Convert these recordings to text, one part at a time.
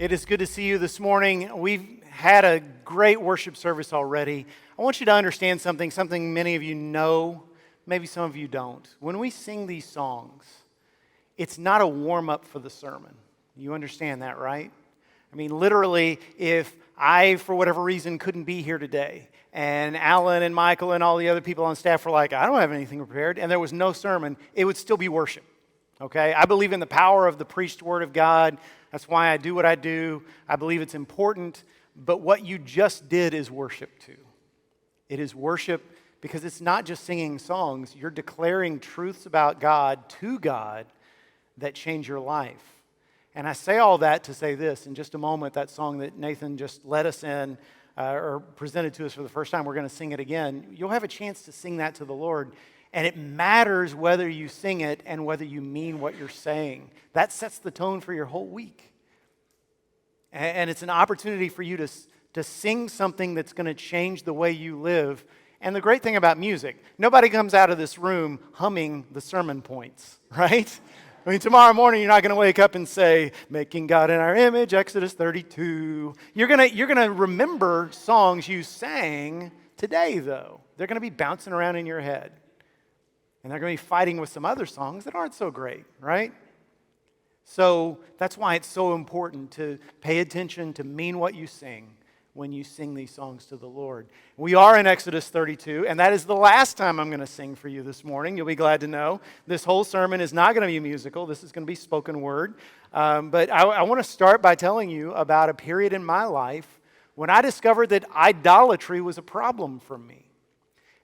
It is good to see you this morning. We've had a great worship service already. I want you to understand something many of you know, maybe some of you don't. When we sing these songs, it's not a warm-up for the sermon. You understand that, right? I mean, literally, if I, for whatever reason, couldn't be here today, and Alan and Michael and all the other people on staff were like, I don't have anything prepared, and there was no sermon, it would still be worship. Okay? I believe in the power of the preached word of God. That's why I do what I do. I believe it's important. But what you just did is worship too. It is worship because it's not just singing songs. You're declaring truths about God to God that change your life. And I say all that to say this. In just a moment, that song that Nathan just led us in or presented to us for the first time, we're going to sing it again. You'll have a chance to sing that to the Lord. And it matters whether you sing it and whether you mean what you're saying. That sets the tone for your whole week. And it's an opportunity for you to sing something that's going to change the way you live. And the great thing about music, nobody comes out of this room humming the sermon points, right? I mean, tomorrow morning you're not going to wake up and say, making God in our image, Exodus 32. You're going to remember songs you sang today, though. They're going to be bouncing around in your head. And they're going to be fighting with some other songs that aren't so great, right? So that's why it's so important to pay attention to mean what you sing when you sing these songs to the Lord. We are in Exodus 32, and that is the last time I'm going to sing for you this morning. You'll be glad to know. This whole sermon is not going to be musical. This is going to be spoken word. But I want to start by telling you about a period in my life when I discovered that idolatry was a problem for me.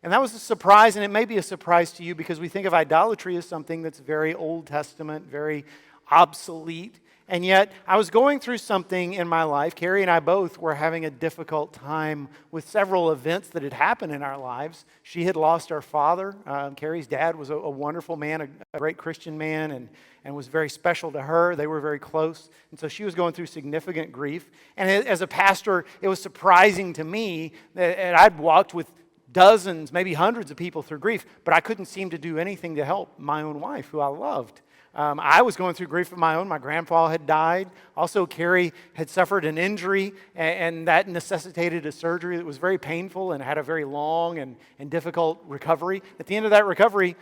And that was a surprise, and it may be a surprise to you because we think of idolatry as something that's very Old Testament, very obsolete. And yet, I was going through something in my life. Carrie and I both were having a difficult time with several events that had happened in our lives. She had lost our father. Carrie's dad was a wonderful man, a great Christian man, and was very special to her. They were very close. And so she was going through significant grief. And as a pastor, it was surprising to me that I'd walked with dozens, maybe hundreds of people through grief, but I couldn't seem to do anything to help my own wife, who I loved. I was going through grief of my own. My grandpa had died. Also, Carrie had suffered an injury, and that necessitated a surgery that was very painful and had a very long and difficult recovery. At the end of that recovery,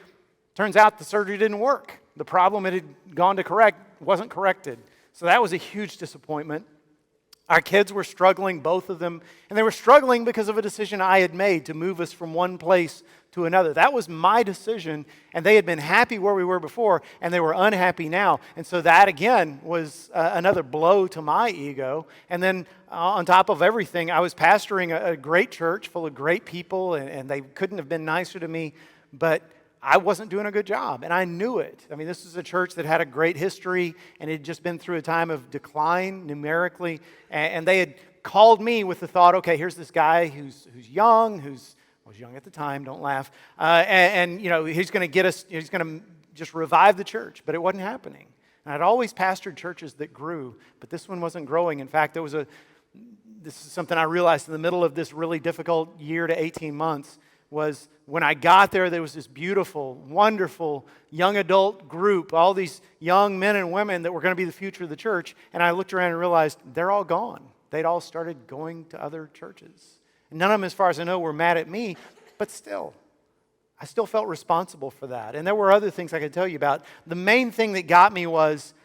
turns out the surgery didn't work. The problem it had gone to correct wasn't corrected. So that was a huge disappointment. Our kids were struggling, both of them, and they were struggling because of a decision I had made to move us from one place to another. That was my decision, and they had been happy where we were before, and they were unhappy now. And so that, again, was another blow to my ego. And then on top of everything, I was pastoring a great church full of great people, and they couldn't have been nicer to me, but I wasn't doing a good job, and I knew it. I mean, this is a church that had a great history, and it had just been through a time of decline numerically, and they had called me with the thought, okay, here's this guy who's young, I was young at the time, don't laugh, and you know, he's going to get us, he's going to just revive the church, but it wasn't happening. And I'd always pastored churches that grew, but this one wasn't growing. In fact, this is something I realized in the middle of this really difficult year to 18 months, was when I got there, there was this beautiful, wonderful young adult group, all these young men and women that were going to be the future of the church, and I looked around and realized they're all gone. They'd all started going to other churches. And none of them, as far as I know, were mad at me, but still, I still felt responsible for that. And there were other things I could tell you about. The main thing that got me was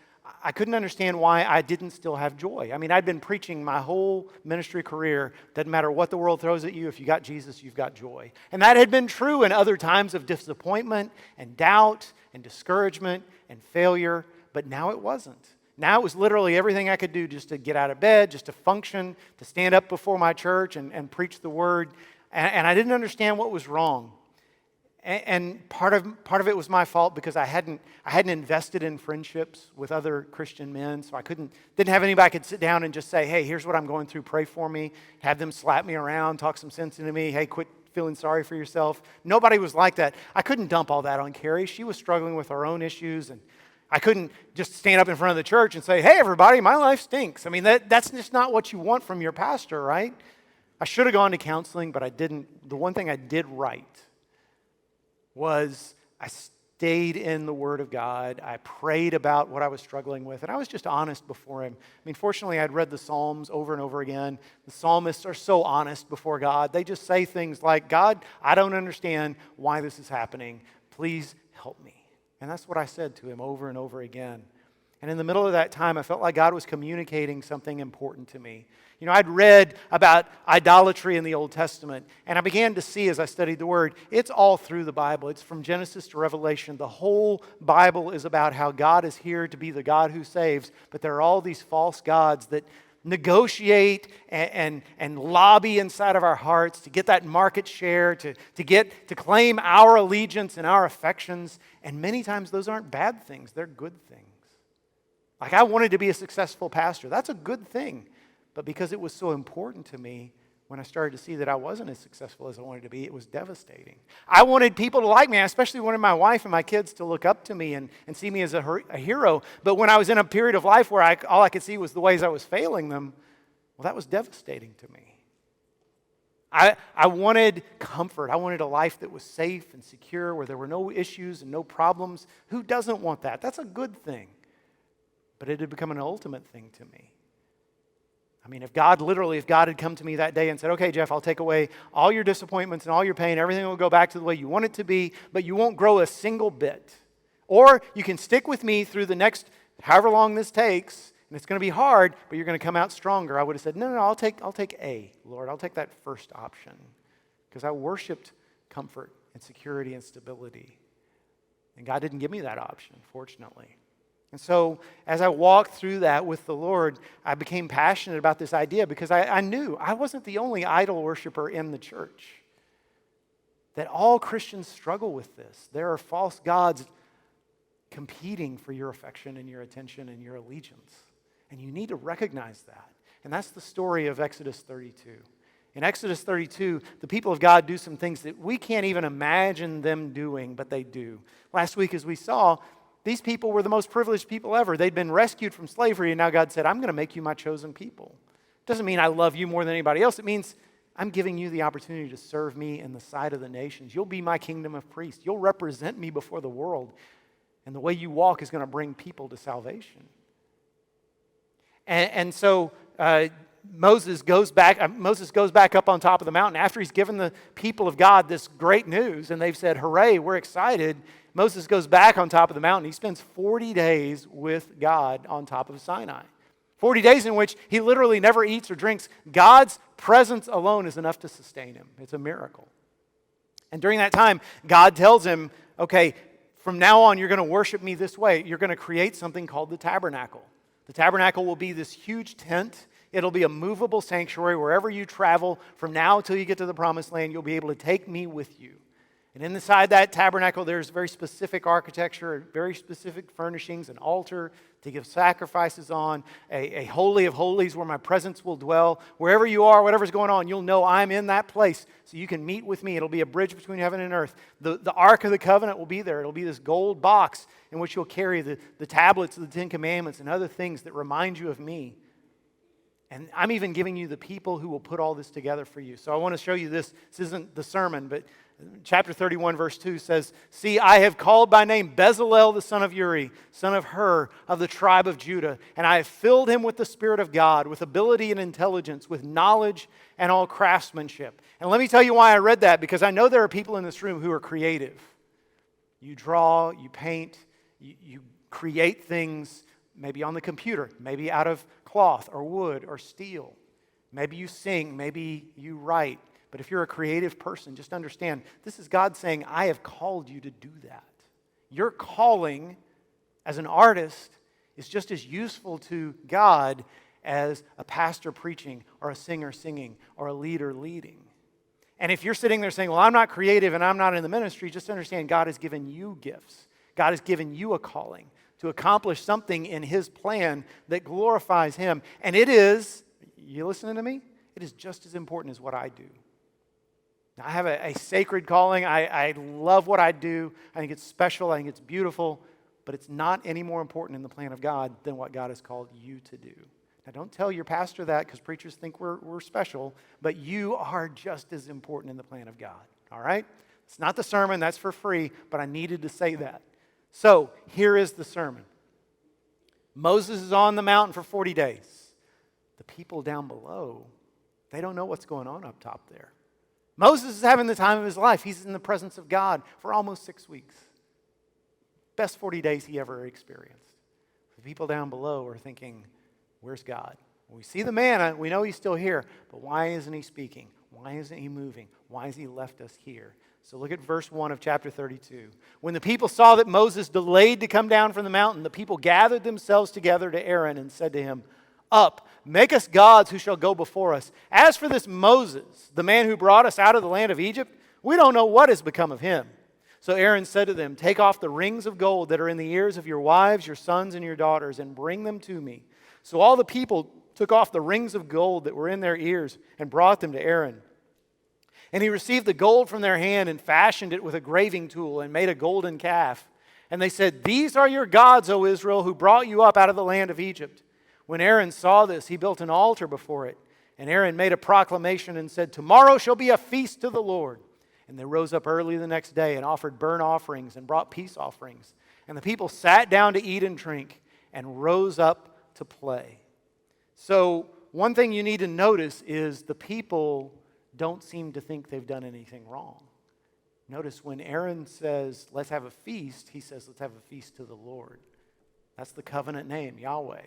I couldn't understand why I didn't still have joy. I mean, I'd been preaching my whole ministry career, doesn't matter what the world throws at you, if you got Jesus, you've got joy. And that had been true in other times of disappointment and doubt and discouragement and failure, but now it wasn't. Now it was literally everything I could do just to get out of bed, just to function, to stand up before my church and preach the word. And I didn't understand what was wrong. And part of it was my fault because I hadn't invested in friendships with other Christian men, so I didn't have anybody I could sit down and just say, hey, here's what I'm going through, pray for me, have them slap me around, talk some sense into me, hey, quit feeling sorry for yourself. Nobody was like that. I couldn't dump all that on Carrie. She was struggling with her own issues, and I couldn't just stand up in front of the church and say, hey, everybody, my life stinks. I mean, that's just not what you want from your pastor, right? I should have gone to counseling, but I didn't. The one thing I did right was I stayed in the Word of God. I prayed about what I was struggling with, and I was just honest before Him. I mean, fortunately, I'd read the Psalms over and over again. The psalmists are so honest before God. They just say things like, God, I don't understand why this is happening. Please help me. And that's what I said to Him over and over again. And in the middle of that time, I felt like God was communicating something important to me. You know, I'd read about idolatry in the Old Testament, and I began to see as I studied the Word, it's all through the Bible. It's from Genesis to Revelation. The whole Bible is about how God is here to be the God who saves, but there are all these false gods that negotiate and lobby inside of our hearts to get that market share, to claim our allegiance and our affections. And many times those aren't bad things, they're good things. Like I wanted to be a successful pastor. That's a good thing. But because it was so important to me, when I started to see that I wasn't as successful as I wanted to be, it was devastating. I wanted people to like me. I especially wanted my wife and my kids to look up to me and see me as a hero. But when I was in a period of life where all I could see was the ways I was failing them, well, that was devastating to me. I wanted comfort. I wanted a life that was safe and secure, where there were no issues and no problems. Who doesn't want that? That's a good thing. But it had become an ultimate thing to me. I mean, if God had come to me that day and said, okay, Jeff, I'll take away all your disappointments and all your pain, everything will go back to the way you want it to be, but you won't grow a single bit. Or you can stick with me through the next however long this takes, and it's going to be hard, but you're going to come out stronger. I would have said, no, I'll take A, Lord. I'll take that first option. Because I worshiped comfort and security and stability. And God didn't give me that option, fortunately. And so as I walked through that with the Lord, I became passionate about this idea because I knew I wasn't the only idol worshiper in the church. That all Christians struggle with this. There are false gods competing for your affection and your attention and your allegiance. And you need to recognize that. And that's the story of Exodus 32. In Exodus 32, the people of God do some things that we can't even imagine them doing, but they do. Last week, as we saw, these people were the most privileged people ever. They'd been rescued from slavery, and now God said, I'm going to make you my chosen people. It doesn't mean I love you more than anybody else. It means I'm giving you the opportunity to serve me in the sight of the nations. You'll be my kingdom of priests. You'll represent me before the world. And the way you walk is going to bring people to salvation. And so Moses goes back up on top of the mountain after he's given the people of God this great news, and they've said, hooray, we're excited. Moses goes back on top of the mountain. He spends 40 days with God on top of Sinai. 40 days in which he literally never eats or drinks. God's presence alone is enough to sustain him. It's a miracle. And during that time, God tells him, okay, from now on, you're going to worship me this way. You're going to create something called the tabernacle. The tabernacle will be this huge tent. It'll be a movable sanctuary. Wherever you travel, from now until you get to the promised land, you'll be able to take me with you. And inside that tabernacle, there's very specific architecture, very specific furnishings, an altar to give sacrifices on, a holy of holies where my presence will dwell. Wherever you are, whatever's going on, you'll know I'm in that place so you can meet with me. It'll be a bridge between heaven and earth. The Ark of the Covenant will be there. It'll be this gold box in which you'll carry the tablets of the Ten Commandments and other things that remind you of me. And I'm even giving you the people who will put all this together for you. So I want to show you this. This isn't the sermon, but chapter 31, verse 2 says, see, I have called by name Bezalel, the son of Uri, son of Hur, of the tribe of Judah, and I have filled him with the Spirit of God, with ability and intelligence, with knowledge and all craftsmanship. And let me tell you why I read that, because I know there are people in this room who are creative. You draw, you paint, you create things, maybe on the computer, maybe out of cloth or wood or steel. Maybe you sing, maybe you write. But if you're a creative person, just understand, this is God saying, I have called you to do that. Your calling as an artist is just as useful to God as a pastor preaching or a singer singing or a leader leading. And if you're sitting there saying, well, I'm not creative and I'm not in the ministry, just understand God has given you gifts. God has given you a calling to accomplish something in His plan that glorifies Him. And it is, you listening to me? It is just as important as what I do. Now, I have a sacred calling. I love what I do. I think it's special. I think it's beautiful. But it's not any more important in the plan of God than what God has called you to do. Now, don't tell your pastor that, because preachers think we're special. But you are just as important in the plan of God. All right? It's not the sermon, that's for free, but I needed to say that. So, here is the sermon. Moses is on the mountain for 40 days. The people down below, they don't know what's going on up top there. Moses is having the time of his life. He's in the presence of God for almost 6 weeks. Best 40 days he ever experienced. The people down below are thinking, where's God? We see the manna, we know he's still here, but why isn't he speaking? Why isn't he moving? Why has he left us here? So look at verse 1 of chapter 32. When the people saw that Moses delayed to come down from the mountain, the people gathered themselves together to Aaron and said to him, "Up, make us gods who shall go before us. As for this Moses, the man who brought us out of the land of Egypt, we don't know what has become of him." So Aaron said to them, "Take off the rings of gold that are in the ears of your wives, your sons, and your daughters, and bring them to me." So all the people took off the rings of gold that were in their ears and brought them to Aaron. And he received the gold from their hand and fashioned it with a graving tool and made a golden calf. And they said, "These are your gods, O Israel, who brought you up out of the land of Egypt." When Aaron saw this, he built an altar before it. And Aaron made a proclamation and said, "Tomorrow shall be a feast to the Lord." And they rose up early the next day and offered burnt offerings and brought peace offerings. And the people sat down to eat and drink and rose up to play. So one thing you need to notice is the people don't seem to think they've done anything wrong. Notice when Aaron says, "Let's have a feast," he says, "Let's have a feast to the Lord." That's the covenant name, Yahweh.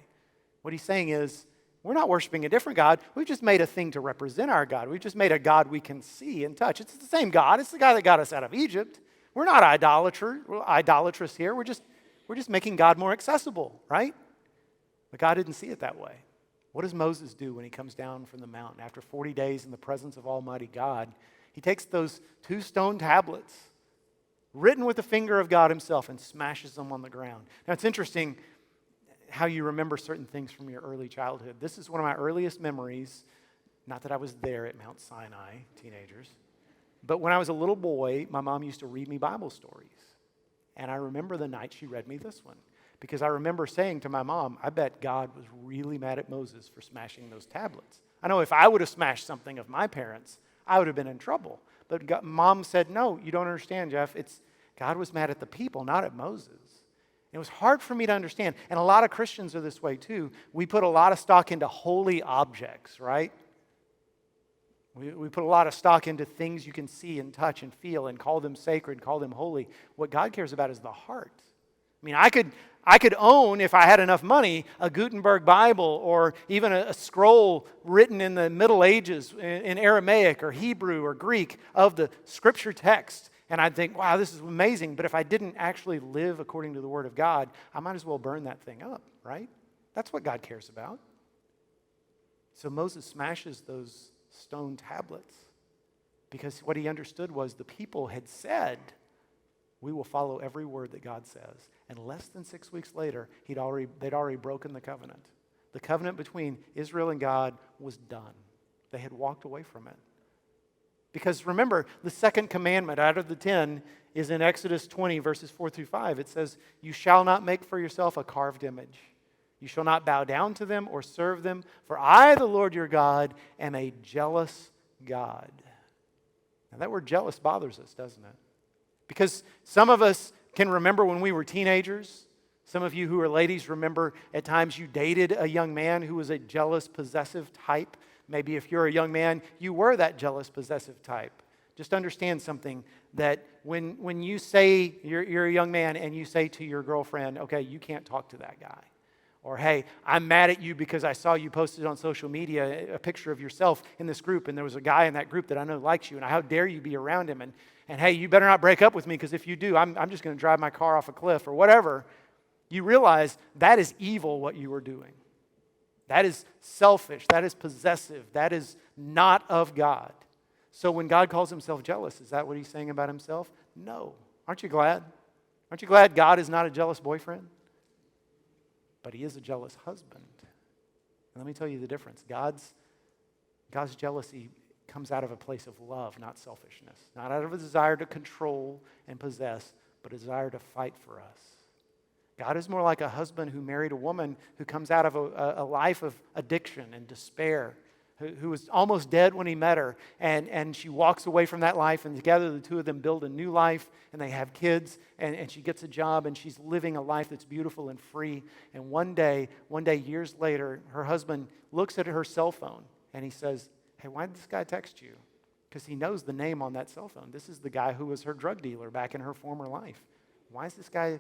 What he's saying is, we're not worshiping a different God. We've just made a thing to represent our God. We've just made a God we can see and touch. It's the same God. It's the guy that got us out of Egypt. We're not idolatrous here. We're just making God more accessible, right? But God didn't see it that way. What does Moses do when he comes down from the mountain after 40 days in the presence of Almighty God? He takes those 2 stone tablets written with the finger of God himself and smashes them on the ground. Now it's interesting how you remember certain things from your early childhood. This is one of my earliest memories. Not that I was there at Mount Sinai, teenagers. But when I was a little boy, my mom used to read me Bible stories. And I remember the night she read me this one. Because I remember saying to my mom, I bet God was really mad at Moses for smashing those tablets. I know if I would have smashed something of my parents, I would have been in trouble. But Mom said, "No, you don't understand, Jeff. God was mad at the people, not at Moses." It was hard for me to understand. And a lot of Christians are this way too. We put a lot of stock into holy objects, right? We put a lot of stock into things you can see and touch and feel and call them sacred, call them holy. What God cares about is the heart. I mean, I could own, if I had enough money, a Gutenberg Bible or even a scroll written in the Middle Ages in Aramaic or Hebrew or Greek of the scripture text. And I'd think, wow, this is amazing. But if I didn't actually live according to the Word of God, I might as well burn that thing up, right? That's what God cares about. So Moses smashes those stone tablets because what he understood was the people had said, "We will follow every word that God says." And less than 6 weeks later, they'd already broken the covenant. The covenant between Israel and God was done. They had walked away from it. Because remember, the second commandment out of the 10 is in Exodus 20, verses 4 through 5. It says, "You shall not make for yourself a carved image. You shall not bow down to them or serve them, for I, the Lord your God, am a jealous God." Now that word jealous bothers us, doesn't it? Because some of us can remember when we were teenagers. Some of you who are ladies remember at times you dated a young man who was a jealous, possessive type. Maybe if you're a young man, you were that jealous, possessive type. Just understand something, that when you say you're a young man and you say to your girlfriend, "Okay, you can't talk to that guy." Or, "Hey, I'm mad at you because I saw you posted on social media a picture of yourself in this group, and there was a guy in that group that I know likes you, and how dare you be around him, and hey, you better not break up with me because if you do, I'm just going to drive my car off a cliff," or whatever. You realize that is evil what you are doing. That is selfish. That is possessive. That is not of God. So when God calls himself jealous, is that what he's saying about himself? No. Aren't you glad? Aren't you glad God is not a jealous boyfriend? But he is a jealous husband. And let me tell you the difference. God's jealousy comes out of a place of love, not selfishness. Not out of a desire to control and possess, but a desire to fight for us. God is more like a husband who married a woman who comes out of a life of addiction and despair, who was almost dead when he met her. And she walks away from that life, and together the two of them build a new life, and they have kids, and she gets a job, and she's living a life that's beautiful and free. And one day, years later, her husband looks at her cell phone, and he says, "Hey, why did this guy text you?" Because he knows the name on that cell phone. This is the guy who was her drug dealer back in her former life. Why is this guy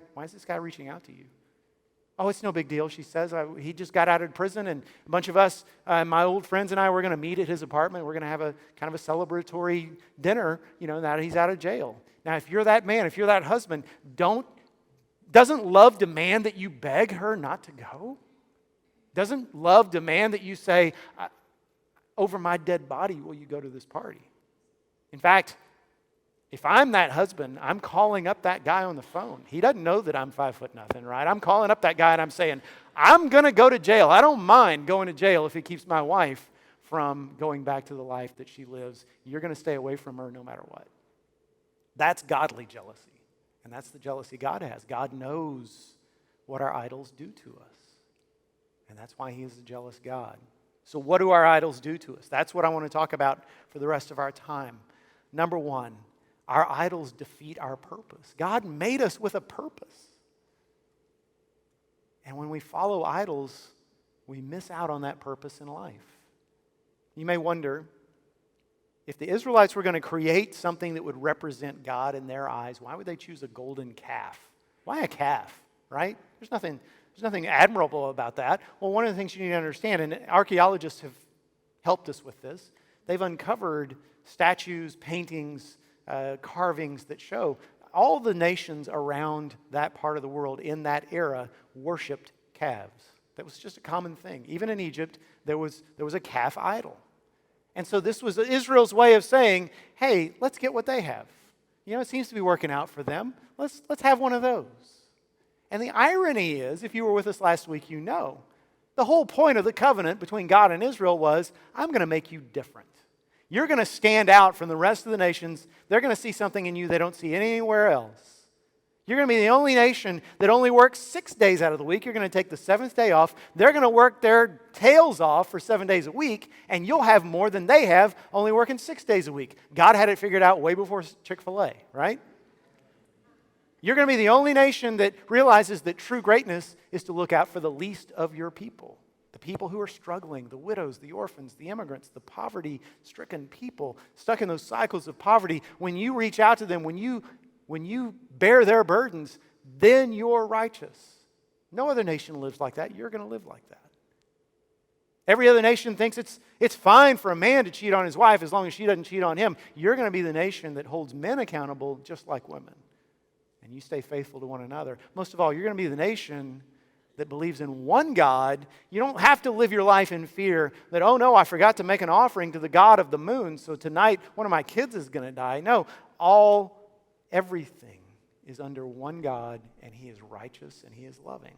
reaching out to you? "Oh, it's no big deal," she says. He just got out of prison, and a bunch of us, my old friends and I, were going to meet at his apartment. We're going to have a kind of a celebratory dinner, now that he's out of jail. Now, if you're that man, if you're that husband, doesn't love demand that you beg her not to go? Doesn't love demand that you say, "Over my dead body, will you go to this party?" In fact, if I'm that husband, I'm calling up that guy on the phone. He doesn't know that I'm 5'0", right? I'm calling up that guy and I'm saying, "I'm going to go to jail. I don't mind going to jail if it keeps my wife from going back to the life that she lives. You're going to stay away from her no matter what." That's godly jealousy. And that's the jealousy God has. God knows what our idols do to us. And that's why he is a jealous God. So what do our idols do to us? That's what I want to talk about for the rest of our time. Number one, our idols defeat our purpose. God made us with a purpose. And when we follow idols, we miss out on that purpose in life. You may wonder, if the Israelites were going to create something that would represent God in their eyes, why would they choose a golden calf? Why a calf, right? There's nothing admirable about that. Well, one of the things you need to understand, and archaeologists have helped us with this, they've uncovered statues, paintings, carvings that show all the nations around that part of the world in that era worshipped calves. That was just a common thing. Even in Egypt, there was a calf idol. And so this was Israel's way of saying, "Hey, let's get what they have. It seems to be working out for them. Let's have one of those." And the irony is, if you were with us last week, the whole point of the covenant between God and Israel was, "I'm going to make you different. You're going to stand out from the rest of the nations. They're going to see something in you they don't see anywhere else. You're going to be the only nation that only works 6 days out of the week. You're going to take the seventh day off. They're going to work their tails off for 7 days a week, and you'll have more than they have, only working 6 days a week." God had it figured out way before Chick-fil-A, right? You're going to be the only nation that realizes that true greatness is to look out for the least of your people. The people who are struggling, the widows, the orphans, the immigrants, the poverty-stricken people stuck in those cycles of poverty. When you reach out to them, when you bear their burdens, then you're righteous. No other nation lives like that. You're going to live like that. Every other nation thinks it's fine for a man to cheat on his wife as long as she doesn't cheat on him. You're going to be the nation that holds men accountable just like women. And you stay faithful to one another. Most of all, you're going to be the nation that believes in one God. You don't have to live your life in fear that, "Oh no, I forgot to make an offering to the God of the moon, so tonight one of my kids is going to die." No, everything is under one God, and he is righteous and he is loving.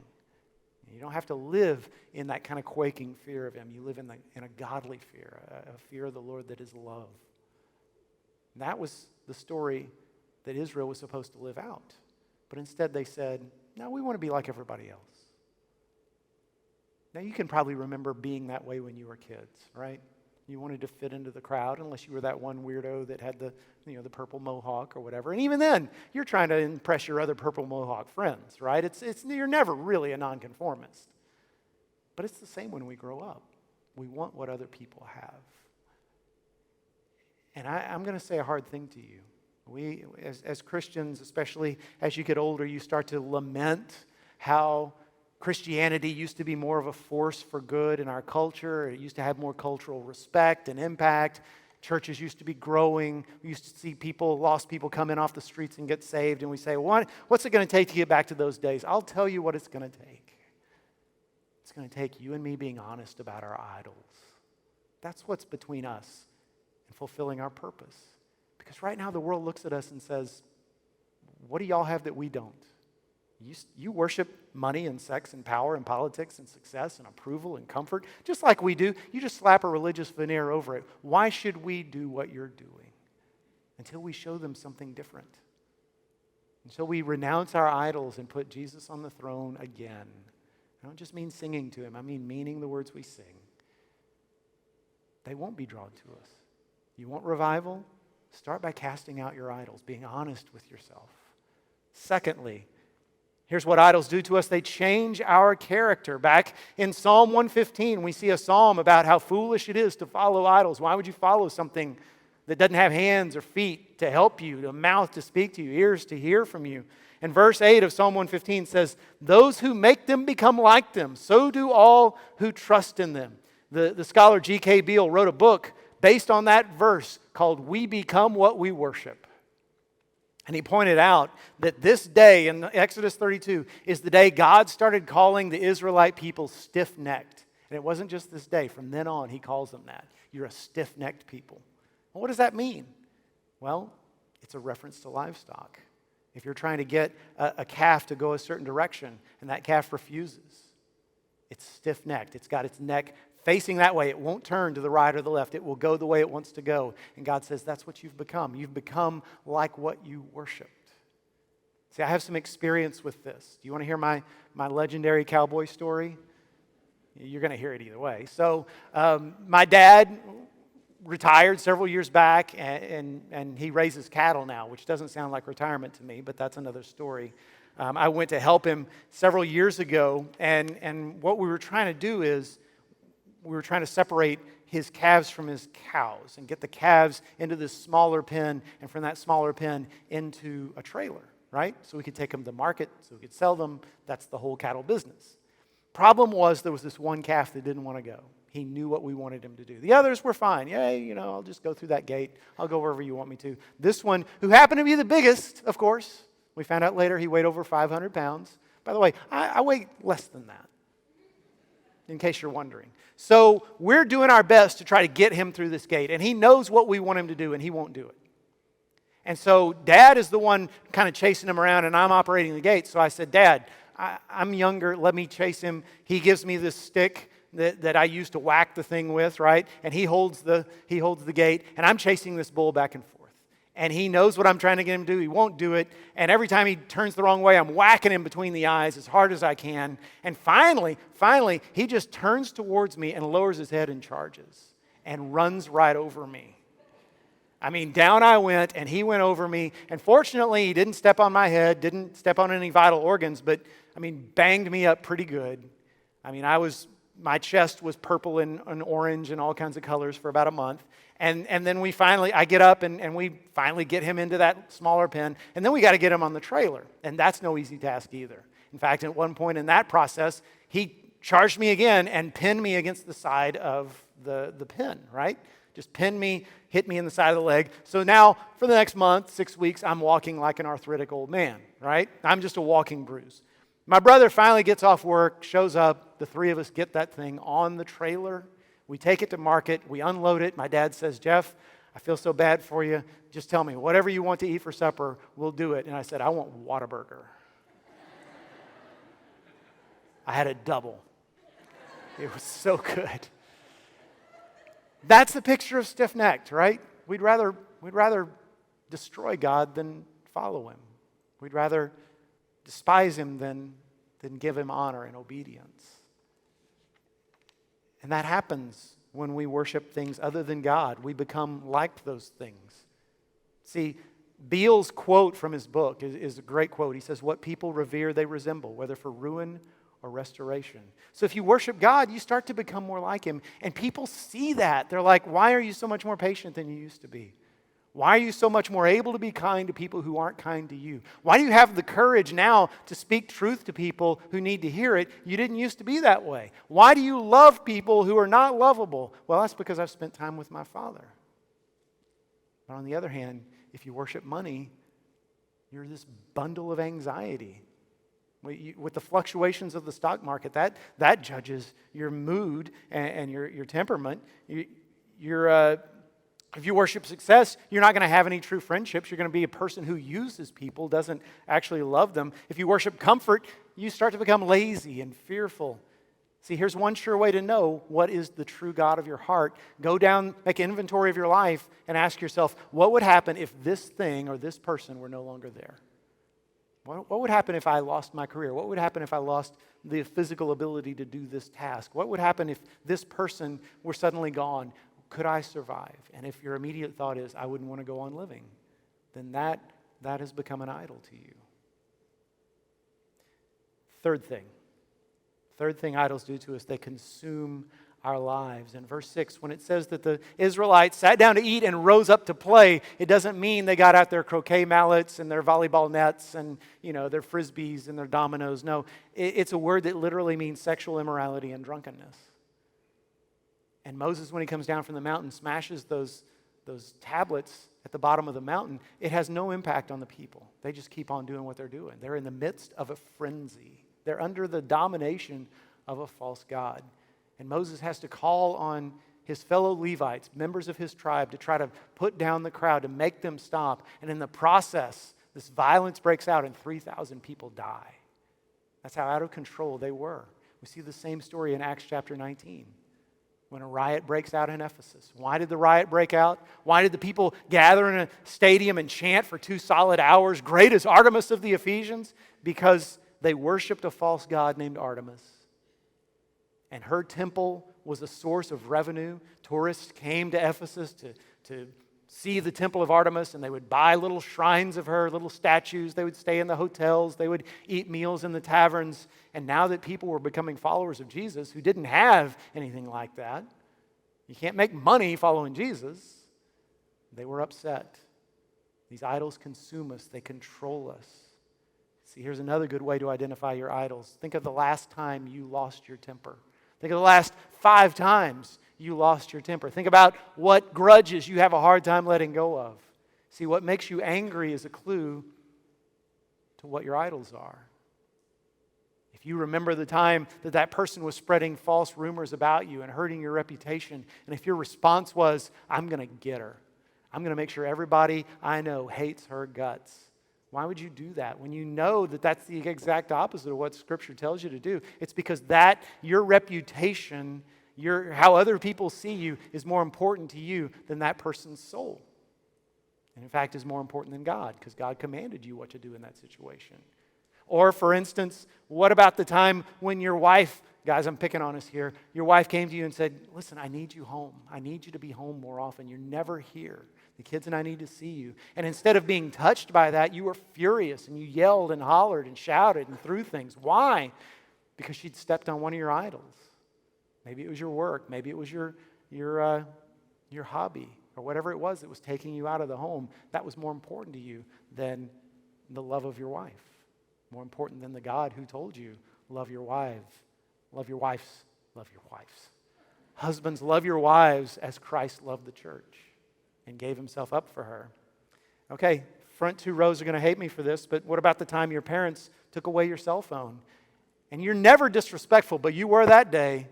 You don't have to live in that kind of quaking fear of him. You live in a godly fear, a fear of the Lord that is love. And that was the story that Israel was supposed to live out. But instead they said, "No, we want to be like everybody else." Now, you can probably remember being that way when you were kids, right? You wanted to fit into the crowd unless you were that one weirdo that had the purple mohawk or whatever. And even then, you're trying to impress your other purple mohawk friends, right? You're never really a nonconformist. But it's the same when we grow up. We want what other people have. And I'm going to say a hard thing to you. We, as Christians, especially as you get older, you start to lament how Christianity used to be more of a force for good in our culture. It used to have more cultural respect and impact. Churches used to be growing. We used to see lost people come in off the streets and get saved. And we say, "What's it going to take to get back to those days?" I'll tell you what it's going to take. It's going to take you and me being honest about our idols. That's what's between us and fulfilling our purpose. Because right now the world looks at us and says, "What do y'all have that we don't? You worship money and sex and power and politics and success and approval and comfort, just like we do. You just slap a religious veneer over it. Why should we do what you're doing?" Until we show them something different. Until we renounce our idols and put Jesus on the throne again. I don't just mean singing to him. I mean meaning the words we sing. they won't be drawn to us. You want revival? Start by casting out your idols, being honest with yourself. Secondly, here's what idols do to us. They change our character. Back in Psalm 115, we see a psalm about how foolish it is to follow idols. Why would you follow something that doesn't have hands or feet to help you, a mouth to speak to you, ears to hear from you? And verse 8 of Psalm 115 says, those who make them become like them, so do all who trust in them. The scholar G.K. Beale wrote a book based on that verse called We Become What We Worship. And he pointed out that this day in Exodus 32 is the day God started calling the Israelite people stiff-necked. And it wasn't just this day. From then on, he calls them that. You're a stiff-necked people. Well, what does that mean? Well, it's a reference to livestock. If you're trying to get a calf to go a certain direction and that calf refuses, it's stiff-necked. It's got its neck facing that way. It won't turn to the right or the left. It will go the way it wants to go. And God says, that's what you've become. You've become like what you worshiped. See, I have some experience with this. Do you want to hear my legendary cowboy story? You're going to hear it either way. So my dad retired several years back, and he raises cattle now, which doesn't sound like retirement to me, but that's another story. I went to help him several years ago, and what we were trying to do is we were trying to separate his calves from his cows and get the calves into this smaller pen, and from that smaller pen into a trailer, right? So we could take them to market, so we could sell them. That's the whole cattle business. Problem was there was this one calf that didn't want to go. He knew what we wanted him to do. The others were fine. Yeah, I'll just go through that gate. I'll go wherever you want me to. This one, who happened to be the biggest, of course, we found out later he weighed over 500 pounds. By the way, I weigh less than that, in case you're wondering. So we're doing our best to try to get him through this gate, and he knows what we want him to do, and he won't do it. And so Dad is the one kind of chasing him around, and I'm operating the gate. So I said, Dad, I'm younger. Let me chase him. He gives me this stick that I used to whack the thing with, right? And he holds the gate, and I'm chasing this bull back and forth. And he knows what I'm trying to get him to do. He won't do it. And every time he turns the wrong way, I'm whacking him between the eyes as hard as I can. And finally, he just turns towards me and lowers his head and charges and runs right over me. I mean, down I went, and he went over me. And fortunately, he didn't step on my head, didn't step on any vital organs, but, banged me up pretty good. My chest was purple and orange and all kinds of colors for about a month. And then I get up and we finally get him into that smaller pen. And then we got to get him on the trailer. And that's no easy task either. In fact, at one point in that process, he charged me again and pinned me against the side of the pen, right? Just pinned me, hit me in the side of the leg. So now for the next month, 6 weeks, I'm walking like an arthritic old man, right? I'm just a walking bruise. My brother finally gets off work, shows up. The three of us get that thing on the trailer. We take it to market. We unload it. My dad says, Jeff, I feel so bad for you. Just tell me, whatever you want to eat for supper, we'll do it. And I said, I want Whataburger. I had a double. It was so good. That's the picture of stiff-necked, right? We'd rather destroy God than follow him. We'd rather despise him than give him honor and obedience. And that happens when we worship things other than God. We become like those things. See, Beale's quote from his book is a great quote. He says, what people revere, they resemble, whether for ruin or restoration. So if you worship God, you start to become more like him. And people see that. They're like, why are you so much more patient than you used to be? Why are you so much more able to be kind to people who aren't kind to you? Why do you have the courage now to speak truth to people who need to hear it? You didn't used to be that way. Why do you love people who are not lovable? Well, that's because I've spent time with my Father. But on the other hand, if you worship money, you're this bundle of anxiety. With the fluctuations of the stock market, that judges your mood and your temperament. If you worship success, you're not going to have any true friendships. You're going to be a person who uses people, doesn't actually love them. If you worship comfort, you start to become lazy and fearful. See, here's one sure way to know what is the true God of your heart. Go down, make an inventory of your life, and ask yourself, what would happen if this thing or this person were no longer there? What would happen if I lost my career? What would happen if I lost the physical ability to do this task? What would happen if this person were suddenly gone? could I survive? And if your immediate thought is, I wouldn't want to go on living, then that has become an idol to you. Third thing idols do to us, they consume our lives. In verse 6, when it says that the Israelites sat down to eat and rose up to play, it doesn't mean they got out their croquet mallets and their volleyball nets and their frisbees and their dominoes. No, it's a word that literally means sexual immorality and drunkenness. And Moses, when he comes down from the mountain, smashes those tablets at the bottom of the mountain. It has no impact on the people. They just keep on doing what they're doing. They're in the midst of a frenzy. They're under the domination of a false god. And Moses has to call on his fellow Levites, members of his tribe, to try to put down the crowd, to make them stop. And in the process, this violence breaks out and 3,000 people die. That's how out of control they were. We see the same story in Acts chapter 19. When a riot breaks out in Ephesus. Why did the riot break out? Why did the people gather in a stadium and chant for 2 solid hours, "Great is Artemis of the Ephesians"? Because they worshiped a false god named Artemis. And her temple was a source of revenue. Tourists came to Ephesus to see the temple of Artemis, and they would buy little shrines of her, little statues. They would stay in the hotels. They would eat meals in the taverns. And now that people were becoming followers of Jesus who didn't have anything like that, you can't make money following Jesus, they were upset. These idols consume us. They control us. See, here's another good way to identify your idols. Think of the last time you lost your temper. Think of the last 5 times you lost your temper. Think about what grudges you have a hard time letting go of. See, what makes you angry is a clue to what your idols are. If you remember the time that person was spreading false rumors about you and hurting your reputation, and if your response was, "I'm going to get her. I'm going to make sure everybody I know hates her guts." Why would you do that when you know that that's the exact opposite of what Scripture tells you to do? It's because that your reputation, how other people see you, is more important to you than that person's soul. And in fact, is more important than God, because God commanded you what to do in that situation. Or, for instance, what about the time when your wife, guys, I'm picking on us here, your wife came to you and said, "Listen, I need you home. I need you to be home more often. You're never here. The kids and I need to see you." And instead of being touched by that, you were furious and you yelled and hollered and shouted and threw things. Why? Because she'd stepped on one of your idols. Maybe it was your work. Maybe it was your hobby or whatever it was that was taking you out of the home. That was more important to you than the love of your wife. More important than the God who told you, love your wives. Love your wives. Love your wives. Husbands, love your wives as Christ loved the church and gave himself up for her. Okay, front 2 rows are going to hate me for this, but what about the time your parents took away your cell phone? And you're never disrespectful, but you were that day.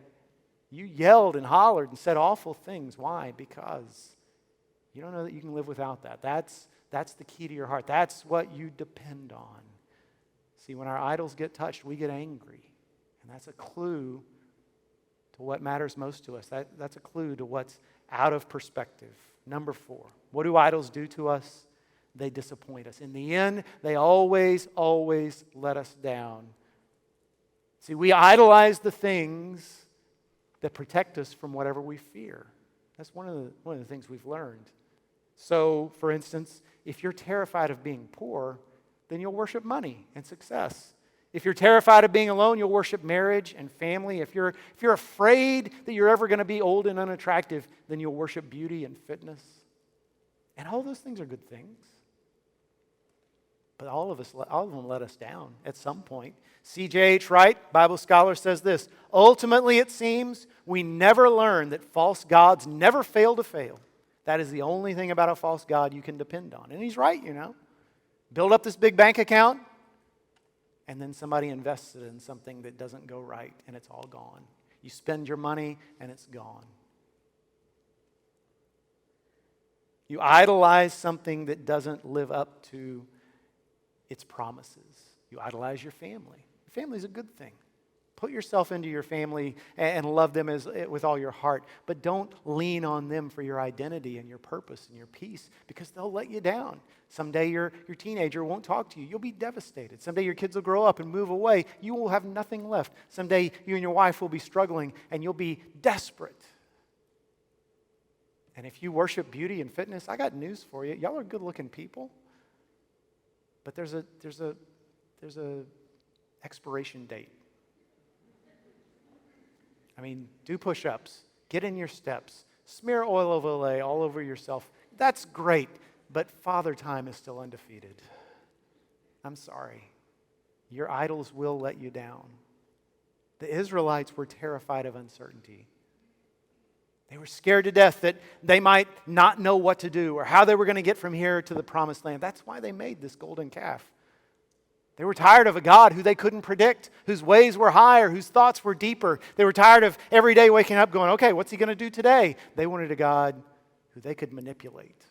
You yelled and hollered and said awful things. Why? Because you don't know that you can live without that. That's the key to your heart. That's what you depend on. See, when our idols get touched, we get angry. And that's a clue to what matters most to us. That's a clue to what's out of perspective. Number 4, what do idols do to us? They disappoint us. In the end, they always let us down. See, we idolize the things that protect us from whatever we fear. That's one of the things we've learned. So, for instance, if you're terrified of being poor, then you'll worship money and success. If you're terrified of being alone, you'll worship marriage and family. If you're afraid that you're ever going to be old and unattractive, then you'll worship beauty and fitness. And all those things are good things. But all of them let us down at some point. C.J.H. Wright, Bible scholar, says this: "Ultimately, it seems, we never learn that false gods never fail to fail. That is the only thing about a false god you can depend on." And he's right, Build up this big bank account, and then somebody invests it in something that doesn't go right, and it's all gone. You spend your money, and it's gone. You idolize something that doesn't live up to its promises. You idolize your family. Your family is a good thing. Put yourself into your family and love them with all your heart, but don't lean on them for your identity and your purpose and your peace, because they'll let you down. Someday your teenager won't talk to you. You'll be devastated. Someday your kids will grow up and move away. You will have nothing left. Someday you and your wife will be struggling and you'll be desperate. And if you worship beauty and fitness, I got news for you. Y'all are good-looking people. But there's a expiration date. I mean, do push-ups, get in your steps, smear oil of Olay all over yourself. That's great, but Father Time is still undefeated. I'm sorry. Your idols will let you down. The Israelites were terrified of uncertainty. They were scared to death that they might not know what to do or how they were going to get from here to the promised land. That's why they made this golden calf. They were tired of a God who they couldn't predict, whose ways were higher, whose thoughts were deeper. They were tired of every day waking up going, okay, what's he going to do today? They wanted a God who they could manipulate.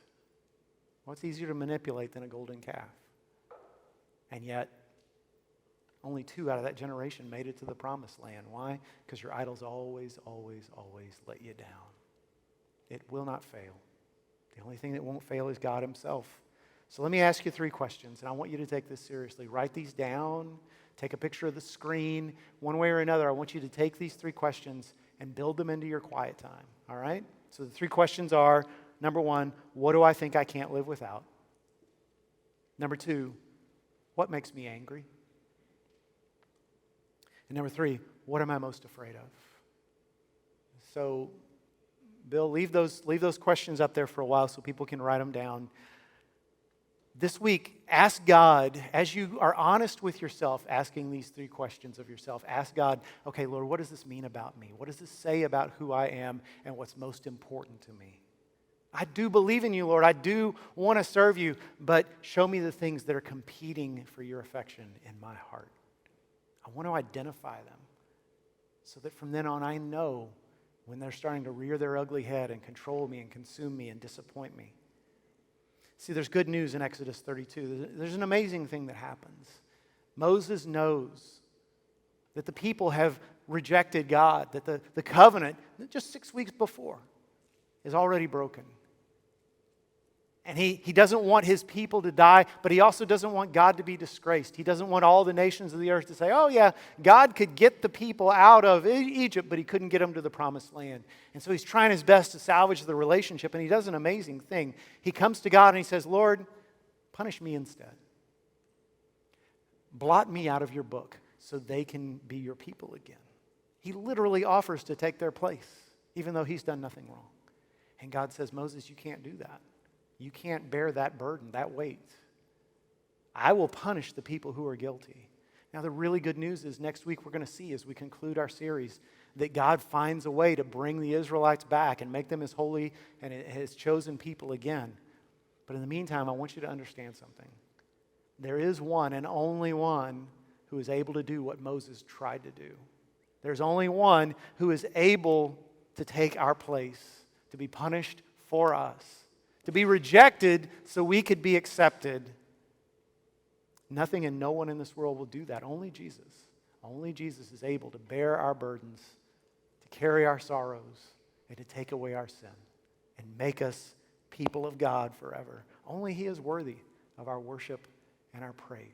What's easier to manipulate than a golden calf? And yet, only 2 out of that generation made it to the promised land. Why? Because your idols always, always, always let you down. It will not fail. The only thing that won't fail is God himself. So let me ask you 3 questions, and I want you to take this seriously. Write these down. Take a picture of the screen. One way or another, I want you to take these 3 questions and build them into your quiet time. All right? So the 3 questions are, number 1, what do I think I can't live without? Number 2, what makes me angry? And number 3, what am I most afraid of? So, Bill, leave those questions up there for a while so people can write them down. This week, ask God, as you are honest with yourself, asking these 3 questions of yourself, ask God, okay, Lord, what does this mean about me? What does this say about who I am and what's most important to me? I do believe in you, Lord. I do want to serve you, but show me the things that are competing for your affection in my heart. I want to identify them so that from then on I know when they're starting to rear their ugly head and control me and consume me and disappoint me. See, there's good news in Exodus 32. There's an amazing thing that happens. Moses knows that the people have rejected God, that the covenant, just 6 weeks before, is already broken. And he doesn't want his people to die, but he also doesn't want God to be disgraced. He doesn't want all the nations of the earth to say, oh yeah, God could get the people out of Egypt, but he couldn't get them to the promised land. And so he's trying his best to salvage the relationship, and he does an amazing thing. He comes to God and he says, Lord, punish me instead. Blot me out of your book so they can be your people again. He literally offers to take their place, even though he's done nothing wrong. And God says, Moses, you can't do that. You can't bear that burden, that weight. I will punish the people who are guilty. Now, the really good news is next week we're going to see as we conclude our series that God finds a way to bring the Israelites back and make them his holy and his chosen people again. But in the meantime, I want you to understand something. There is one and only one who is able to do what Moses tried to do. There's only one who is able to take our place, to be punished for us, to be rejected so we could be accepted. Nothing and no one in this world will do that. Only Jesus. Only Jesus is able to bear our burdens, to carry our sorrows, and to take away our sin and make us people of God forever. Only he is worthy of our worship and our praise.